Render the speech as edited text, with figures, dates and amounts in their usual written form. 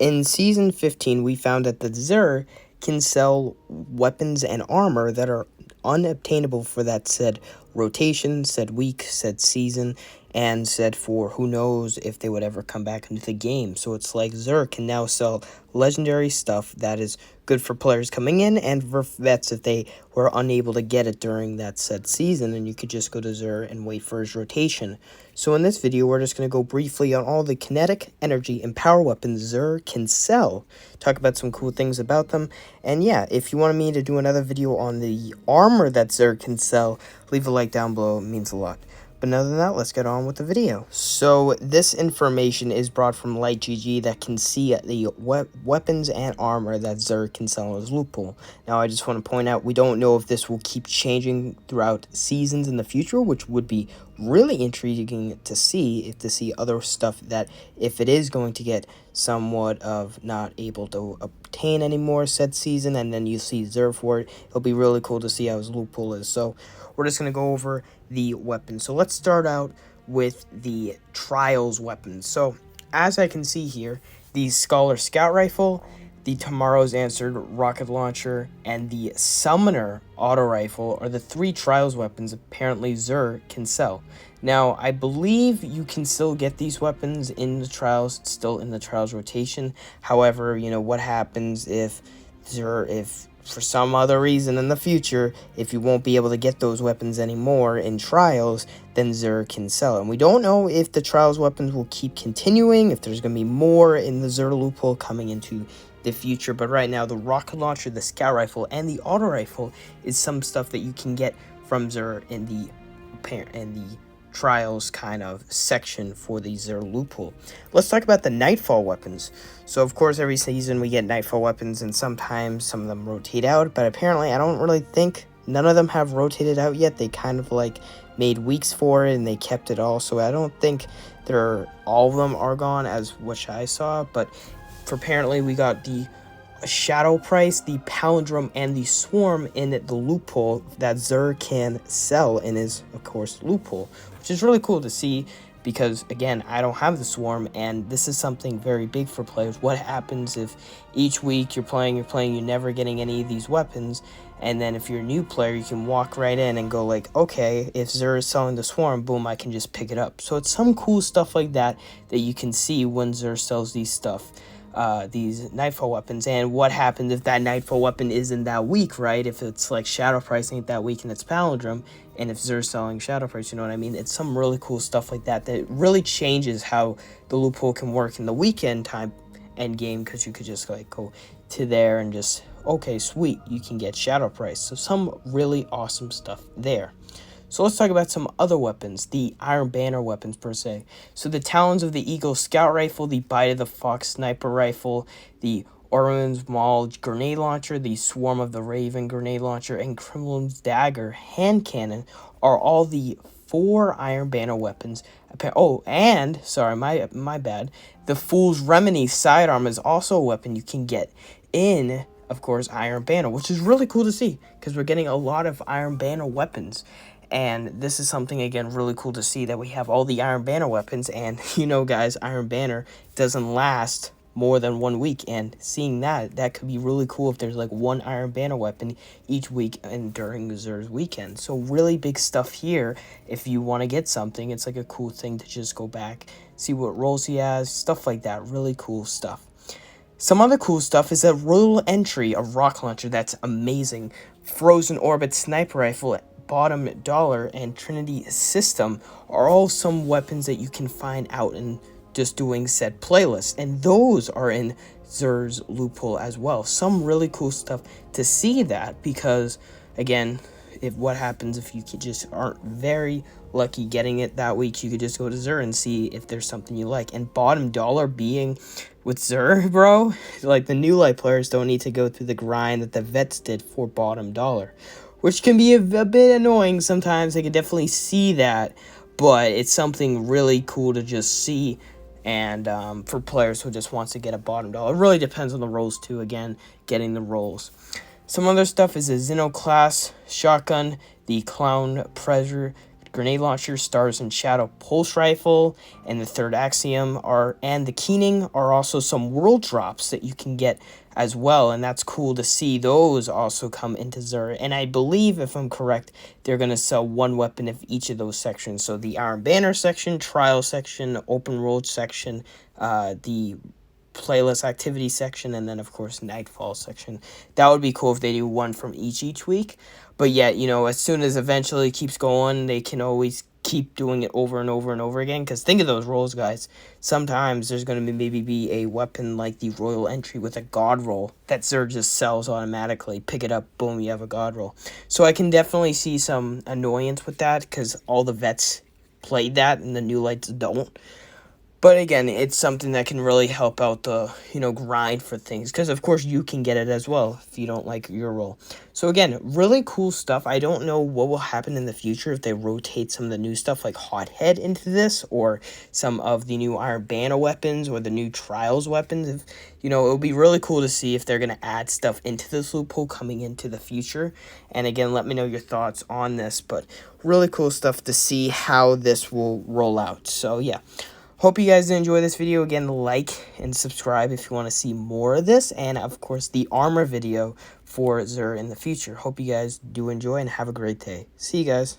In Season 15, we found that the XUR can sell weapons and armor that are unobtainable for that said rotation, said week, said season, and said for who knows if they would ever come back into the game. So it's like XUR can now sell legendary stuff that is good for players coming in and for vets if they were unable to get it during that said season, and you could just go to XUR and wait for his rotation. So in this video, we're just going to go briefly on all the kinetic, energy, and power weapons XUR can sell, talk about some cool things about them, and yeah, if you wanted me to do another video on the armor that XUR can sell, leave a like down below, it means a lot. But other than that, let's get on with the video. So this information is brought from LightGG that can see the weapons and armor that XUR can sell as loophole. Now I just want to point out, we don't know if this will keep changing throughout seasons in the future, which would be really intriguing to see other stuff that if it is going to get somewhat of not able to obtain anymore said season, and then you see XUR for it, it'll be really cool to see how his loophole is. So we're just going to go over the weapons. So let's start out with the trials weapons. So as I can see here, the Scholar Scout Rifle, the Tomorrow's Answered rocket launcher, and the Summoner auto rifle are the three trials weapons apparently XUR can sell. Now, I believe you can still get these weapons in the trials, still in the trials rotation. However, you know, what happens if XUR, if for some other reason in the future, if you won't be able to get those weapons anymore in trials, then XUR can sell. And we don't know if the trials weapons will keep continuing, if there's going to be more in the XUR loophole coming into the future. But right now, the rocket launcher, the scout rifle, and the auto rifle is some stuff that you can get from XUR in the trials kind of section for the XUR loophole. Let's talk about the nightfall weapons. So of course every season we get nightfall weapons, and sometimes some of them rotate out, but apparently I don't really think none of them have rotated out yet. They kind of like made weeks for it and they kept it all, so I don't think all of them are gone as which I saw. But for apparently we got the Shadow Price, the Palindrome, and the Swarm in the loophole that XUR can sell in his, of course, loophole, which is really cool to see because, again, I don't have the Swarm, and this is something very big for players. What happens if each week you're never getting any of these weapons, and then if you're a new player, you can walk right in and go like, okay, if XUR is selling the Swarm, boom, I can just pick it up. So it's some cool stuff like that that you can see when XUR sells these stuff. These nightfall weapons, and what happens if that nightfall weapon isn't that week, right? If it's like Shadow Price ain't that week and it's Palindrome, and if XUR's selling Shadow Price, you know what I mean? It's some really cool stuff like that that really changes how the loophole can work in the weekend time end game, because you could just like go to there and just, okay, sweet, you can get Shadow Price. So some really awesome stuff there. So let's talk about some other weapons, the Iron Banner weapons per se. So the Talons of the Eagle Scout Rifle, the Bite of the Fox Sniper Rifle, the Orion's Maul Grenade Launcher, the Swarm of the Raven Grenade Launcher, and Kremlin's Dagger Hand Cannon are all the 4 Iron Banner weapons. Oh, and, sorry, my bad, the Fool's Remedy Sidearm is also a weapon you can get in, of course, Iron Banner, which is really cool to see, because we're getting a lot of Iron Banner weapons. And this is something, again, really cool to see, that we have all the Iron Banner weapons. And, you know, guys, Iron Banner doesn't last more than 1 week. And seeing that could be really cool if there's, like, 1 Iron Banner weapon each week and during XUR's weekend. So really big stuff here. If you want to get something, it's, like, a cool thing to just go back, see what rolls he has, stuff like that. Really cool stuff. Some other cool stuff is a Royal Entry, a rocket launcher that's amazing. Frozen Orbit Sniper Rifle, Bottom Dollar, and Trinity System are all some weapons that you can find out in just doing said playlists, and those are in XUR's loophole as well. Some really cool stuff to see that, because again, what happens if you just aren't very lucky getting it that week, you could just go to XUR and see if there's something you like. And Bottom Dollar being with XUR, bro, like the new light players don't need to go through the grind that the vets did for Bottom Dollar, which can be a bit annoying sometimes. I can definitely see that, but it's something really cool to just see, and for players who just wants to get a Bottom Dollar. It really depends on the rolls too, again, getting the rolls. Some other stuff is a Xeno class shotgun, the Clown Pressure grenade launcher, stars and shadow pulse rifle, and the third axiom and the keening are also some world drops that you can get as well, and that's cool to see those also come into XUR. And I believe, if I'm correct, they're going to sell one weapon of each of those sections. So the Iron Banner section, Trial section, Open World section, the playlist activity section, and then of course Nightfall section. That would be cool if they do one from each week. But yet, as soon as eventually it keeps going, they can always keep doing it over and over and over again. Because think of those rolls, guys. Sometimes there's going to maybe be a weapon like the Royal Entry with a God roll that XUR just sells automatically. Pick it up, boom, you have a God roll. So I can definitely see some annoyance with that, because all the vets played that and the new lights don't. But again, it's something that can really help out the, grind for things. Because, of course, you can get it as well if you don't like your role. So, again, really cool stuff. I don't know what will happen in the future if they rotate some of the new stuff like Hothead into this. Or some of the new Iron Banner weapons or the new Trials weapons. It would be really cool to see if they're going to add stuff into this loophole coming into the future. And, again, let me know your thoughts on this. But really cool stuff to see how this will roll out. So, yeah. Hope you guys enjoy this video. Again, like and subscribe if you want to see more of this. And, of course, the armor video for XUR in the future. Hope you guys do enjoy and have a great day. See you guys.